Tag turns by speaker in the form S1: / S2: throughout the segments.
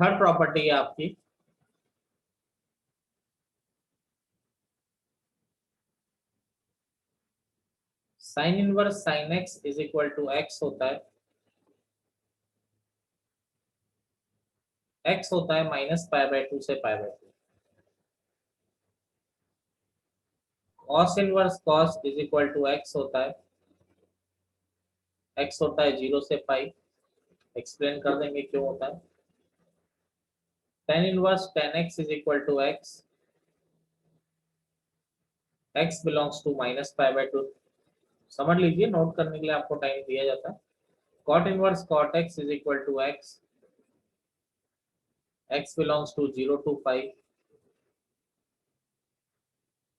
S1: Third property है आपकी sine inverse sine x is equal to x होता है, एक्स होता है माइनस पाई बाय 2 से pi by 2। Cos inverse cos is equal to x होता है, एक्स होता है 0 से पाई, एक्सप्लेन कर देंगे क्यों होता है। tan inverse tan x is equal to x, x belongs to minus pi by 2। समझ लीजिए, नोट करने के लिए आपको टाइम दिया जाता है। cot inverse cot x is equal to x, x belongs to 0 to pi.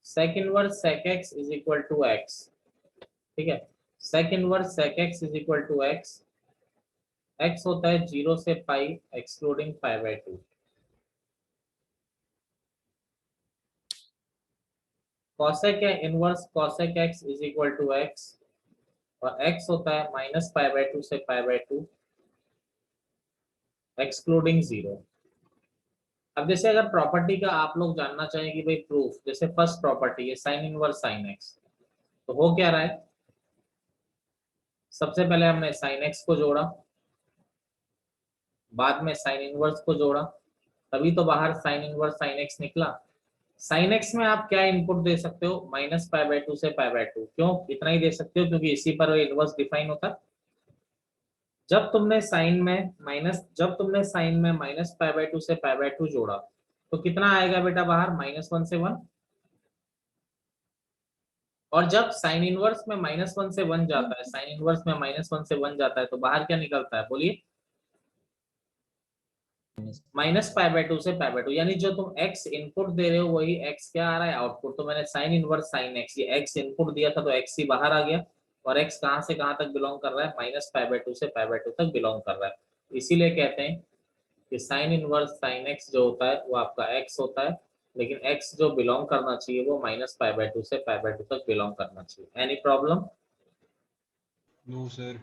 S1: sec inverse sec x is equal to x, ठीक है। sec inverse sec x is equal to x, x होता है 0 से pi excluding pi by 2। cosec inverse cosec x is equal to x, और x होता है minus pi by 2 से pi by 2 excluding 0। अब जैसे अगर प्रॉपर्टी का आप लोग जानना चाहें कि भाई प्रूफ, जैसे फर्स्ट प्रॉपर्टी है साइन इनवर्स साइन एक्स, तो हो क्या रहा है, सबसे पहले हमने साइन एक्स को जोड़ा, बाद में साइन इनवर्स को जोड़ा, तभी तो बाहर साइन इनवर्स साइन एक्स निकला। साइन एक्स में आप क्या इनपुट दे सकते हो, माइनस पाई बाय 2 से पाई बाय 2। क्यों इतना ही दे सकते हो, क्योंकि इसी पर इनवर्स डिफाइन होता है। जब तुमने साइन में माइनस पाई बाय 2 से पाई बाय 2 जोड़ा, तो कितना आएगा बेटा बाहर, -1 से 1। और जब साइन इनवर्स में -1 से 1 जाता है, साइन इनवर्स में -1 से 1 जाता है, तो बाहर क्या निकलता है, बोलिए, माइनस पाई बाय 2 से पाई बाय 2। यानी जो तुम x इनपुट दे रहे हो वही x क्या आ रहा है, आउटपुट। तो मैंने साइन इनवर्स साइन x, ये x इनपुट दिया था तो x ही बाहर आ गया, और x कहां से कहां तक बिलोंग कर रहा है, माइनस पाई बाय 2 से पाई बाय 2 तक बिलोंग कर रहा है। इसीलिए कहते हैं कि साइन इनवर्स साइन x जो होता है वो आपका x होता है, लेकिन x जो बिलोंग करना चाहिए वो माइनस पाई बाय 2 से पाई बाय 2 तक बिलोंग करना चाहिए। Any problem?
S2: No sir.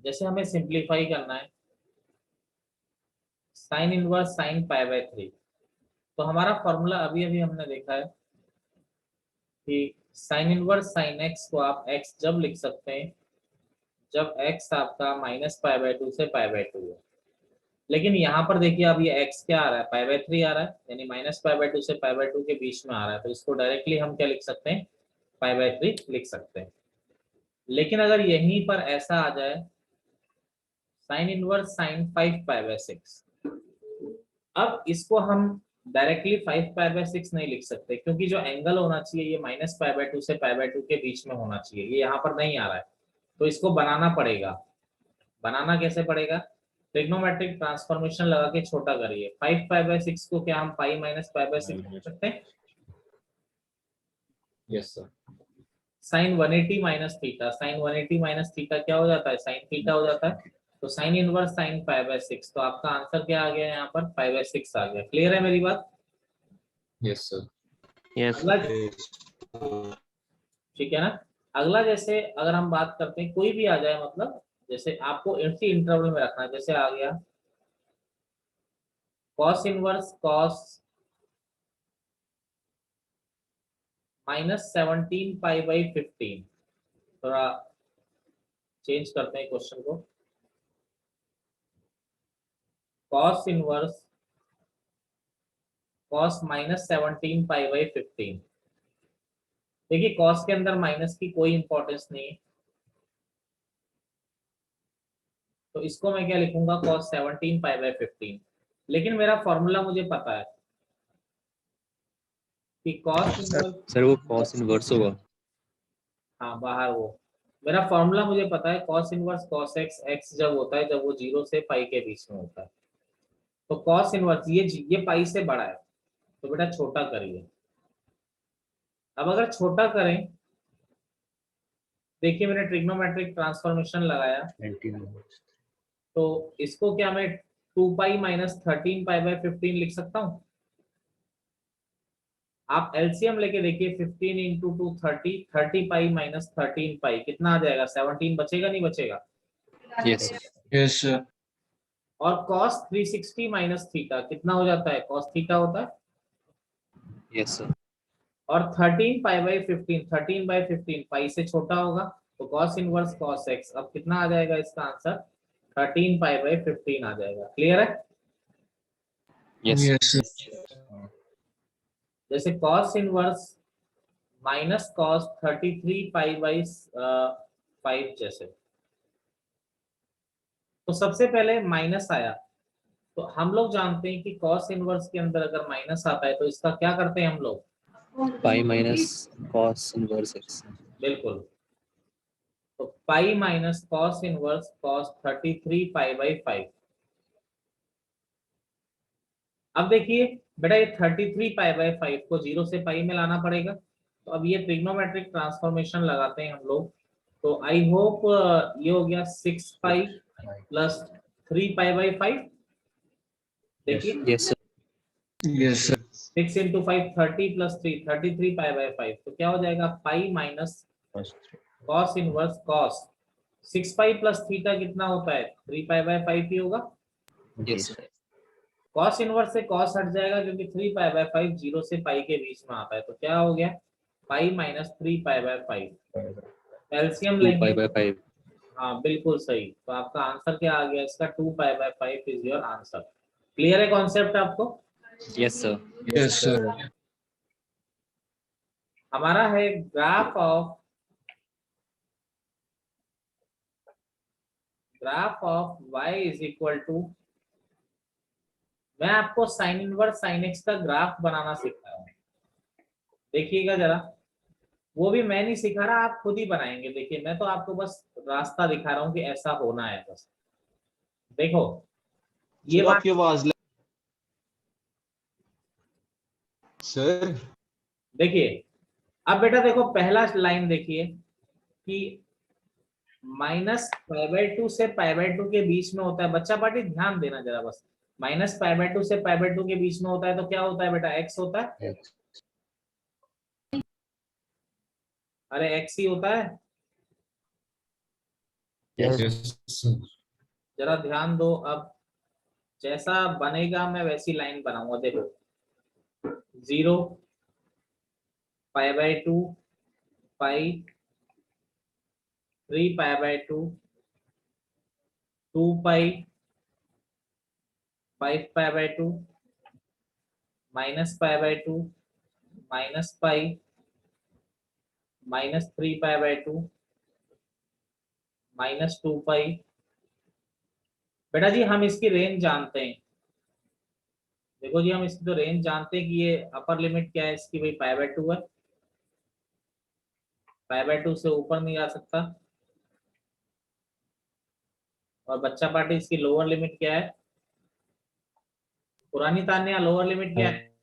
S1: जैसे हमें सिंप्लीफाई करना है, sine inverse sine pi by 3, तो हमारा फॉर्मूला अभी अभी हमने देखा है कि साइन इनवर्स साइन एक्स को आप x जब लिख सकते हैं जब x आपका माइनस पाई बाय 2 से पाई बाय 2 है। लेकिन यहाँ पर देखिए अब ये x क्या आ रहा है, पाई बाय 3 आ रहा है, यानी माइनस पाई बाय 2 से पाई बाय 2 के बीच में आ रहा है, तो इसको डायरेक्टली हम क्या लिख सकते हैं, पाई बाय 3 लिख सकते हैं। लेकिन अगर यहीं पर ऐसा आ जाए sign inverse sign 5 pi by 6, अब इसको हम डायरेक्टली 5 पाई बाय 6 नहीं लिख सकते, क्योंकि जो एंगल होना चाहिए ये माइनस पाई बाय 2 से पाई बाय 2 के बीच में होना चाहिए, ये यहाँ पर नहीं आ रहा है, तो इसको बनाना पड़ेगा। बनाना कैसे पड़ेगा, ट्रिग्नोमेट्रिक ट्रांसफॉर्मेशन लगा के छोटा करिए। 5 पाई बाय 6 को क्या हम पाई माइनस पाई बाय 6 लिख सकते हैं?
S2: Yes sir.
S1: Sine 180 minus theta, sine 180 minus theta क्या हो जाता है, साइन थीटा हो जाता है। तो sign inverse sine pi bye 6, तो आपका आंसर क्या आ गया यहाँ पर, पाई बाय 6 आ गया। क्लियर है मेरी बात?
S2: Yes sir.
S3: यस
S1: अगला, ठीक है ना। अगला जैसे अगर हम बात करते हैं, कोई भी आ जाए, मतलब जैसे आपको इसी इंटरवल में रखना है, जैसे आ गया cos inverse cos -17 pi by 15। थोड़ा चेंज करते हैं क्वेश्चन को, cos inverse cos -17 pi by 15। देखिए कॉस के अंदर माइनस की कोई इंपॉर्टेंस नहीं है, तो इसको मैं क्या लिखूंगा, कॉस 17 पाई बाई 15। लेकिन मेरा फॉर्मूला मुझे पता है कि कॉस इनवर्स,
S3: सर वो कॉस इनवर्स होगा।
S1: हाँ बाहर वो, मेरा फॉर्मूला मुझे पता है, cos inverse cos x, x जब होता है जब वो 0 से पाई के बीच में होता है। तो कॉस इनवर्स ये पाई से बड़ा है, तो बेटा छोटा करिए। अब अगर छोटा करें, देखिए मैंने ट्रिग्नोमेट्रिक ट्रांसफॉर्मेशन लगाया, तो इसको क्या मैं 2 पाई माइनस 13 पाई बाय 15 लिख सकता हूँ? आप एलसीएम लेके देखिए, 15 इंटू 2 30, 30 पाई माइनस 13 पाई कितना आ जाएगा, 17 बचेगा नहीं बचेगा?
S3: Yes
S2: yes sir.
S1: और cos 360 माइनस थीटा कितना हो जाता है, cos थीटा होता है।
S3: Yes, sir.
S1: और 13 पाई बाई 15, 13 बाई 15 पाई से छोटा होगा, तो cos इनवर्स cos x, अब कितना आ जाएगा इसका आंसर, 13 पाई बाई 15 आ जाएगा। क्लियर है?
S3: Yes.
S2: Yes, sir.
S1: जैसे cos inverse minus cos 33 pi by 5 जैसे, तो सबसे पहले माइनस आया, तो हम लोग जानते हैं कि cos इनवर्स के अंदर अगर माइनस आता है तो इसका क्या करते हैं हम लोग,
S3: Pi minus cos inverse x.
S1: बिल्कुल, तो pi minus cos inverse cos 33 pi by 5। अब देखिए बेटा, ये 33 पाई बाई 5 को 0 से पाई में लाना पड़ेगा, तो अब ये ट्रिग्नोमेट्रिक ट्रांसफॉर्मेशन लगाते हैं हम लोग। तो आई होप ये हो गया 6 पाई प्लस 3 पाई बाई 5। देखिए
S3: Yes, sir.
S2: Yes, sir.
S1: 6 into 5 30 plus 3 33 pi by 5, तो क्या हो जाएगा, pi minus cos inverse cos 6 pi plus theta कितना होता है, 3 पाई बाई 5 ही होगा।
S3: Yes, sir.
S1: cos इनवर्स से cos हट जाएगा क्योंकि 3 पाई बाई 5 0 से पाई के बीच में आता है, तो क्या हो गया, pi minus 3 pi by 5। LCM
S3: 2
S1: लेंगे,
S3: pi by 5.
S1: हाँ बिल्कुल सही, तो आपका आंसर क्या आ गया इसका, 2 pi by 5 is your answer. Clear है कॉन्सेप्ट आपको?
S3: Yes, sir.
S2: Yes, sir.
S1: हमारा है graph of y is equal to, मैं आपको साइन इनवर्स साइन एक्स का ग्राफ बनाना सिखा रहा हूँ, देखिएगा जरा, वो भी मैं नहीं सिखा रहा, आप खुद ही बनाएंगे। देखिए मैं तो आपको बस रास्ता दिखा रहा हूँ कि ऐसा होना है बस। देखो ये बात,
S2: आपकी आवाज सर,
S1: देखिए अब बेटा देखो पहला लाइन देखिए कि माइनस पाई बाई 2 से पाई बाई 2 के बीच में होता है, बच्चा पार्टी ध्यान देना जरा बस, माइनस पाई बाई 2 से पाई बाई 2 के बीच में होता है, तो क्या होता है बेटा, x होता है। अरे x ही होता है,
S3: Yes.
S2: sir.
S1: जरा ध्यान दो। अब जैसा बनेगा मैं वैसी लाइन बनाऊंगा, देखो 0 पाई by 2 pi 3 pi by 2 2 pi 5 pi by 2 minus pi by 2 minus pi minus 3 pi by 2 minus 2 पाई। बेटा जी हम इसकी रेंज जानते हैं, देखो जी हम इसकी तो रेंज जानते हैं कि ये अपर लिमिट क्या है इसकी, भाई पाई बाई 2 है, पाई बाई 2 से ऊपर नहीं जा सकता। और बच्चा पार्टी इसकी लोअर लिमिट क्या है, पुरानी तान्या लोअर लिमिट क्या है,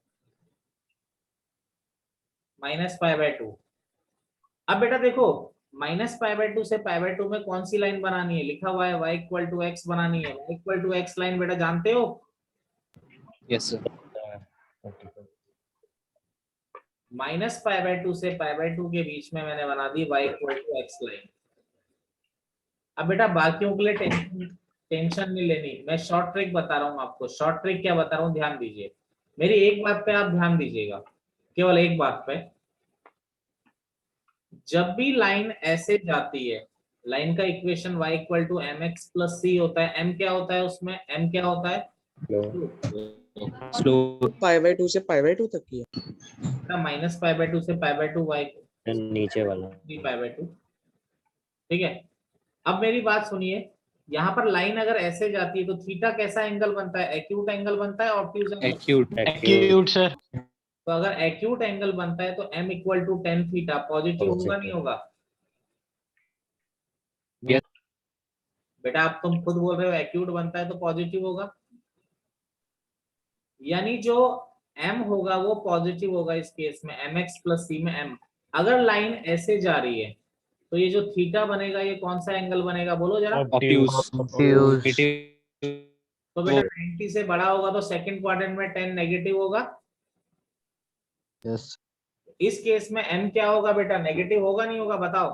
S1: माइनस पाई बाई 2। अब बेटा देखो माइनस पाई बाई 2 से पाई बाई 2 में कौन सी लाइन बनानी है, लिखा हुआ है y इक्वल टू एक्स बनानी है, y equal to x line बेटा जानते हो,
S3: Yes, sir.
S1: Minus pi by 2 से पाई बाई 2 के बीच में मैंने बना दी y equal to x line. अब बेटा बाकियों के लिए टेंशन नहीं लेनी, मैं शॉर्ट ट्रिक बता रहा हूँ आपको। शॉर्ट ट्रिक क्या बता रहा हूँ, ध्यान दीजिए मेरी एक बात पे, आप ध्यान दीजिएगा केवल एक बात पे। जब भी लाइन ऐसे जाती है, लाइन का equation y equal to M X plus C होता है, m क्या होता है उसमें, m क्या होता है,
S3: Slow.
S4: पाई बाई 2 से पाई बाई 2 तक की है।
S1: माइनस पाई बाई 2 से पाई बाई 2 y
S3: नीचे वाला.
S1: 3 पाई बाई 2। ठीक है, अब मेरी बात सुनिए, यहाँ पर लाइन अगर ऐसे जाती है तो थीटा कैसा एंगल बनता है, एक्यूट एंगल बनता है, ऑब्ट्यूज एंगल।
S3: Acute.
S2: sir.
S1: तो अगर एक्यूट एंगल बनता है तो m equal to tan theta positive होगा नहीं होगा,
S3: Yes.
S1: बेटा आप तुम खुद बोल रहे हो एक्यूट बनता है तो पॉजिटिव होगा, यानी जो m होगा वो पॉजिटिव होगा इस केस में, mx प्लस c में m। अगर लाइन ऐसे जा रही है तो ये जो थीटा बनेगा ये कौन सा एंगल बनेगा, बोलो जरा।
S3: Obtuse.
S1: तो बेटा 90 से बड़ा होगा तो सेकंड क्वाड्रेंट में 10 नेगेटिव होगा।
S4: यस
S1: इस केस में m क्या होगा बेटा, नेगेटिव होगा नहीं होगा, बताओ।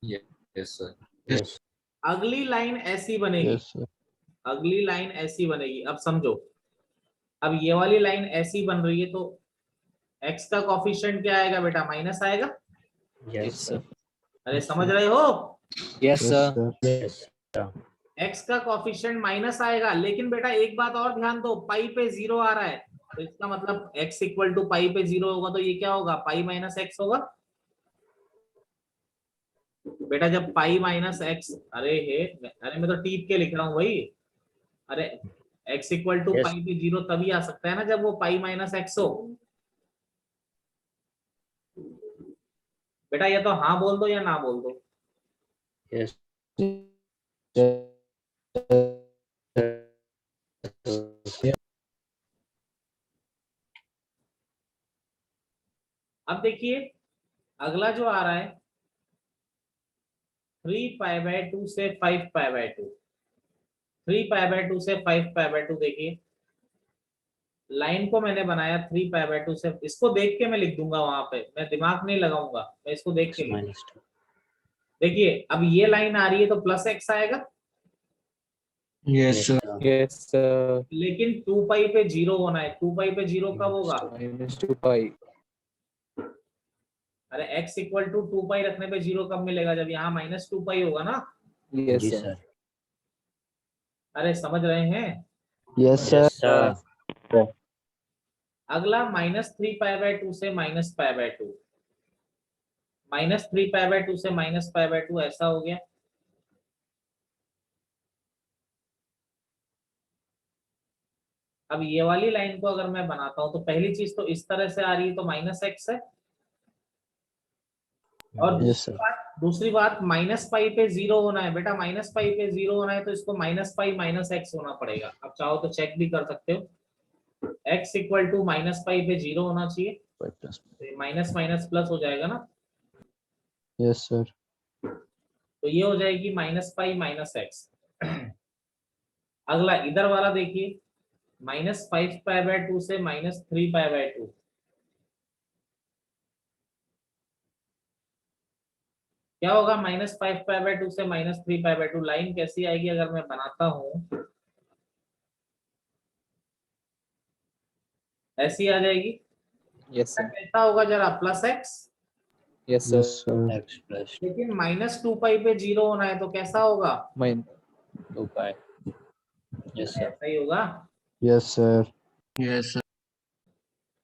S2: Yes, sir.
S4: यस
S1: अगली लाइन ऐसी बनेगी,
S4: यस
S1: अगली लाइन ऐसी बनेगी। अब समझो, अब ये वाली लाइन ऐसी बन रही है तो x का कॉफिशिएंट क्या आएगा बेटा? माइनस आएगा।
S3: Yes, sir.
S1: अरे समझ रहे हो?
S3: Yes, sir.
S1: x का कॉफिशिएंट माइनस आएगा, लेकिन बेटा एक बात और ध्यान दो, पाई पे 0 आ रहा है, तो इसका मतलब x इक्वल टू पाई पे 0 होगा, तो ये क्या होगा? पाई माइनस एक्स होगा। बेटा जब पाई माइनस एक्स, अरे मैं तो टीप के लिख रहा हूँ भाई। अरे x इक्वल टू पाई पे 0 तभी आ सकता है ना जब वो पाई माइनस एक्स हो। बेटा या तो हाँ बोल दो या ना बोल दो।
S3: Yes.
S1: अब देखिए अगला जो आ रहा है 3 पाई बाय 2 से 5 पाई बाय 2, 3 पाई बाय 2 से 5 पाई बाय 2। देखिए लाइन को मैंने बनाया 3 पाई बाय 2 से, इसको देख के मैं लिख दूंगा, वहां पे मैं दिमाग नहीं लगाऊंगा, मैं इसको देख के लिख।
S3: Minus 2.
S1: देखिए अब ये लाइन आ रही है तो प्लस एक्स आएगा,
S2: Yes, sir.
S5: Yes, sir.
S1: लेकिन 2 पाई पे 0 होना है। 2 पाई पे 0 कब होगा?
S5: -2 pi.
S1: अरे x इक्वल टू 2 पाई रखने पे 0 कब मिलेगा? जब यहाँ -2 पाई होगा ना।
S5: Yes,
S3: Yes,
S5: sir.
S3: sir.
S1: अरे समझ रहे हैं?
S5: Yes, sir.
S3: Yes, sir.
S1: अगला -3 पाई बाय 2 से -पाई बाय 2, -3 पाई बाय 2 से -पाई बाय 2 ऐसा हो गया। अब ये वाली लाइन को अगर मैं बनाता हूं तो पहली चीज तो इस तरह से आ रही है तो माइनस एक्स है, और
S5: Yes, sir.
S1: दूसरी बात माइनस पाई पे 0 होना है। बेटा माइनस पाई पे 0 होना है तो इसको माइनस पाई माइनस एक्स होना पड़ेगा। अब चाहो तो चेक भी कर सकते हो, x equal to minus pi पे 0 होना चाहिए, तो माइनस माइनस प्लस हो जाएगा ना,
S5: Yes, sir.
S1: तो ये हो जाएगी माइनस पाई माइनस एक्स। अगला इधर वाला देखिए -5 पाई बाय 2 से -3 पाई बाय 2, क्या होगा? -5 पाई बाय 2 से -3 पाई बाय 2। लाइन कैसी आएगी अगर मैं बनाता हूं? ऐसी आ जाएगी।
S5: Yes, sir.
S1: कैसा होगा जरा? Plus x,
S5: Yes, sir.
S2: Yes, sir.
S3: X plus
S1: लेकिन -2 पाई पे 0 होना है तो कैसा होगा?
S5: -2 pi.
S3: yes, sir.
S1: ऐसा ही होगा।
S5: Yes, sir.
S2: Yes, sir.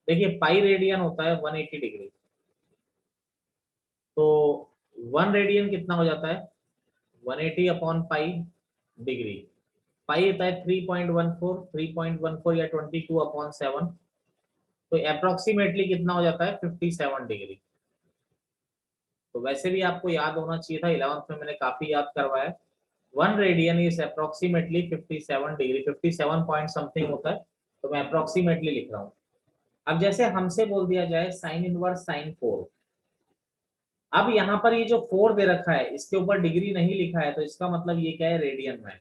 S1: देखिए पाई रेडियन होता है 180 डिग्री, तो 1 रेडियन कितना हो जाता है? 180 अपॉन पाई डिग्री। पाई होता है 3.14 या 22 अपॉन 7, तो अप्रोक्सीमेटली कितना हो जाता है? 57 डिग्री। तो वैसे भी आपको याद होना चाहिए था, 11th में मैंने काफी याद करवाया। 1 radian is approximately 57 degree, 57 point something होता है, तो मैं अप्रोक्सीमेटली लिख रहा हूँ। अब जैसे हमसे बोल दिया जाए साइन इनवर्स साइन 4, अब यहाँ पर ये जो 4 दे रखा है इसके ऊपर डिग्री नहीं लिखा है, तो इसका मतलब ये क्या है? रेडियन में।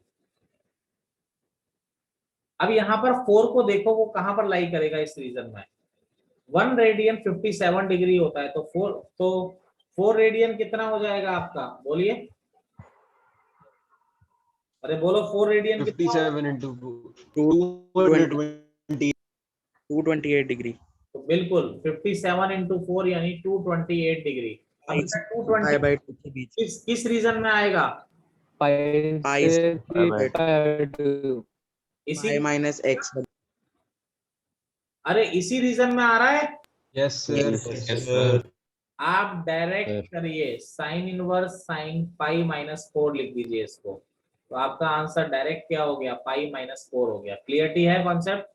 S1: अब यहाँ पर 4 को देखो वो कहां पर लाई करेगा इस रीजन में? 1 रेडियन 57 डिग्री होता है, तो 4 रेडियन कितना हो जाएगा आपका? बोलिए, अरे बोलो 4 रेडियन कितना होगा?
S2: 57 into 220.
S4: 228 डिग्री।
S1: तो बिल्कुल 57 इंटू 4 यानी 228 डिग्री। अब
S4: पाई
S1: 220
S4: बाय 2 के बीच।
S1: किस रीजन में आएगा?
S5: Pi
S4: Pi
S5: से
S4: से
S5: 3 pi by 2.
S1: इसी,
S4: पाई माइनस एक्स।
S1: अरे इसी रीजन में आ रहा है।
S2: Yes, sir.
S3: Yes, sir.
S1: आप डायरेक्ट करिए साइन इनवर्स साइन पाई -4 लिख दीजिए इसको, तो आपका आंसर डायरेक्ट क्या हो गया? पाई -4 हो गया। क्लियरिटी है कॉन्सेप्ट?